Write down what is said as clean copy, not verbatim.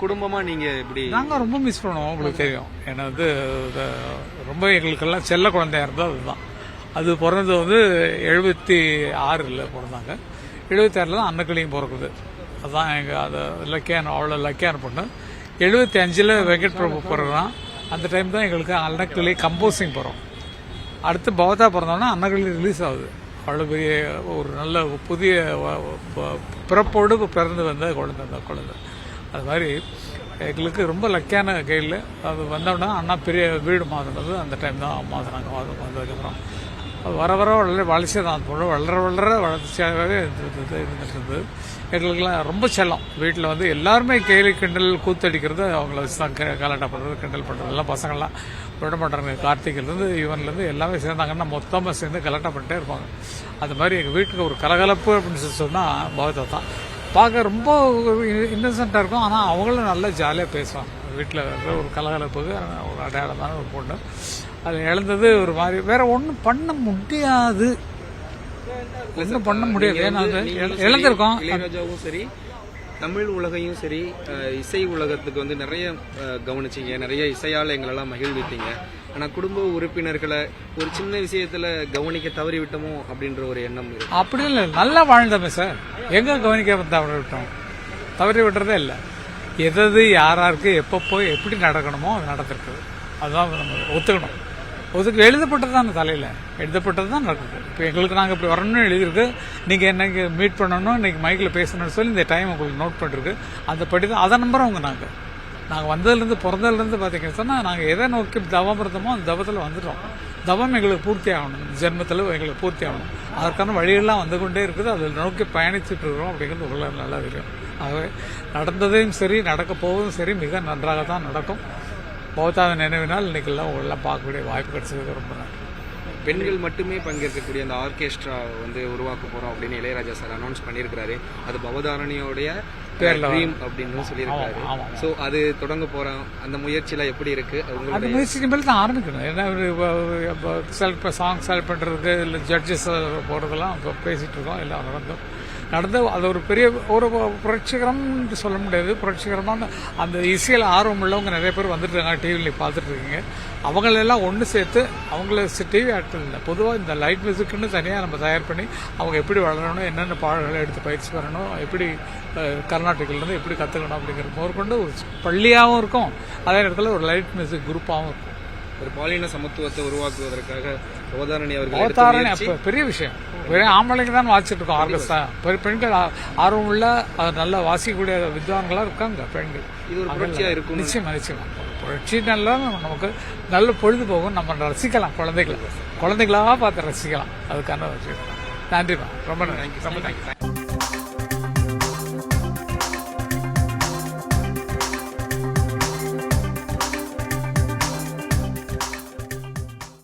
குடும்பமா நீங்க இப்படி நாங்கள் ரொம்ப மிஸ் பண்ணுவோம், உங்களுக்கு தெரியும். ஏன்னா ரொம்ப எங்களுக்கெல்லாம் செல்ல குழந்தையா இருந்தது அதுதான். அது பிறந்தது 76 பிறந்தாங்க. 76 தான் அன்னக்கிளியும் பிறக்குது. அதுதான் எங்கள் அது லக்கியான அவ்வளோ லக்கியான பொண்ணு. 75 வெங்கட் பிரபு பிறகுதான். அந்த டைம் தான் எங்களுக்கு அன்னக்கிளி கம்போசிங் போகிறோம். அடுத்து பவதா பிறந்தோன்னா அன்னக்கிளி ரிலீஸ் ஆகுது. அவ்வளோ பெரிய ஒரு நல்ல புதிய பிறப்போடு பிறந்து வந்த குழந்தை அந்த குழந்தை. அது மாதிரி எங்களுக்கு ரொம்ப லக்கியான கையில் அது வந்தோன்னா அண்ணா பெரிய வீடு மாற்றினது அந்த டைம் தான் மாற்றினாங்க. வந்ததுக்கப்புறம் வர வளர்ச்சி தான் அந்த பொண்ணு வளர வளர்ச்சியாகவே இருந்துட்டு இருந்தது. எங்களுக்கெல்லாம் ரொம்ப செல்லம். வீட்டில் எல்லாருமே கேலி கிண்டல் கூத்தடிக்கிறது அவங்கள வச்சு தான் கலாட்டா பண்ணுறது கிண்டல் பண்ணுறது எல்லாம் பசங்கள்லாம் விட மாட்டாங்க. கார்த்திகிலேருந்து இவன்லேருந்து எல்லாமே சேர்ந்தாங்கன்னா மொத்தமாக சேர்ந்து கலாட்டா பண்ணிட்டே இருப்பாங்க. அது மாதிரி எங்கள் வீட்டுக்கு ஒரு கலகலப்பு அப்படின்னு சொன்னால் பவதா தான். பார்க்க ரொம்ப இன்னசென்ட்டாக இருக்கும். ஆனால் அவங்களும் நல்லா ஜாலியாக பேசுவாங்க. வீட்டில் ஒரு கலகலப்புக்கு ஒரு அடையாளமான ஒரு பொண்ணு. அது இழந்தது ஒரு மாதிரி வேற ஒன்றும் பண்ண முடியாது. ஒன்றும் பண்ண முடியாது. ஏன்னா இழந்திருக்கோம். இளையராஜாவும் சரி, தமிழ் உலகையும் சரி, இசை உலகத்துக்கு நிறைய கவனிச்சிங்க, நிறைய இசையால் எங்களெல்லாம் மகிழ்வித்தீங்க. ஆனால் குடும்ப உறுப்பினர்களை ஒரு சின்ன விஷயத்துல கவனிக்க தவறி விட்டோமோ அப்படின்ற ஒரு எண்ணம் இருக்கு. அப்படி இல்லை, நல்லா வாழ்ந்தோமே சார். எங்க கவனிக்க தவறி விட்டோம்? தவறி விட்டுறதே இல்லை. எது யாராருக்கு எப்பப்போ எப்படி நடக்கணுமோ அது நடந்திருக்குது. அதுதான் நம்ம ஒத்துக்கணும். எழுதப்பட்டது தான் தலையில் எழுதப்பட்டது தான் நடக்குது. இப்போ எங்களுக்கு நாங்கள் இப்படி வரணும்னு எழுதியிருக்கு. நீங்கள் என்னைக்கு மீட் பண்ணணும், இன்னைக்கு மைக்கில் பேசணும்னு சொல்லி இந்த டைம் உங்களுக்கு நோட் பண்ணிருக்கு. அந்த படி தான் அதை நம்புறவங்க நாங்கள் வந்ததுலேருந்து பிறந்ததுலேருந்து பார்த்தீங்கன்னு சொன்னால் நாங்கள் எதை நோக்கி தவம் இருந்தோமோ அந்த தவத்தில் வந்துட்டோம். தவம் எங்களுக்கு பூர்த்தி ஆகணும், ஜென்மத்தில் எங்களுக்கு பூர்த்தி ஆகணும். அதற்கான வழியெல்லாம் வந்து கொண்டே இருக்குது. அதில் நோக்கி பயணிச்சுட்டு இருக்கிறோம் அப்படிங்கிறது உங்களுக்கு நல்லா தெரியும். ஆகவே நடந்ததையும் சரி நடக்க போவதும் சரி மிக நன்றாக தான் நடக்கும். பவதாவின் நினைவினால் இன்னைக்கெல்லாம் உங்களெல்லாம் பார்க்கக்கூடிய வாய்ப்பு கிடைச்சதுக்கு ரொம்ப நன்றி. பெண்கள் மட்டுமே பங்கேற்கக்கூடிய அந்த ஆர்கெஸ்ட்ரா உருவாக்க போறோம் அப்படின்னு இளையராஜா சார் அனௌன்ஸ் பண்ணியிருக்கிறாரு. அது பவதாரணியோடைய ட்ரீம் அப்படின்னு சொல்லியிருக்காரு. ஸோ அது தொடங்க போறோம். அந்த முயற்சியில எப்படி இருக்கு? அந்த முயற்சிக்கு மேலே தான் ஆரம்பிக்கணும். ஏன்னா சாங் செலக்ட் பண்றதுக்கு இல்லை ஜட்ஜஸ் போறதெல்லாம் இப்போ பேசிட்டு இருக்கோம். எல்லாம் நடந்து அது ஒரு பெரிய ஒரு புரட்சிகரம்னு சொல்ல முடியாது. புரட்சிகரமான அந்த இசையில் ஆர்வம் உள்ளவங்க நிறைய பேர் வந்துட்டு இருக்காங்க. டிவியில் பார்த்துட்டு இருக்கீங்க. அவங்களெல்லாம் ஒன்று சேர்த்து அவங்கள டிவி ஆக்டர் இல்லை, பொதுவாக இந்த லைட் மியூசிக்னு தனியாக நம்ம தயார் பண்ணி அவங்க எப்படி வளரணும், என்னென்ன பாடல்களை எடுத்து பயிற்சி பண்ணணும், எப்படி கர்நாடகிலேருந்து எப்படி கற்றுக்கணும் அப்படிங்கிற முதற்கொண்டு ஒரு பள்ளியாகவும் இருக்கும். அதே நேரத்தில் ஒரு லைட் மியூசிக் குரூப்பாகவும் இருக்கும். ஒரு பாலின சமத்துவத்தை உருவாக்குவதற்காக பவதாரணி அவர்கள் பெரிய விஷயம். வெறும் ஆம்பளைங்க தான் வாசிச்சுட்டு இருக்கோம் ஆர்கெஸ்ட்ரா. பெண்கள் ஆர்வம் உள்ள நல்லா வாசிக்கக்கூடிய வித்வான்களா இருக்காங்க பெண்கள். இது ஒரு புரட்சியா இருக்கும். நிச்சயமா புரட்சி நல்லா நமக்கு நல்ல பொழுது போகும். நம்ம ரசிக்கலாம். குழந்தைகளா பார்த்து ரசிக்கலாம். அதுக்கான விஷயம். நன்றிமா, ரொம்ப நன்றி.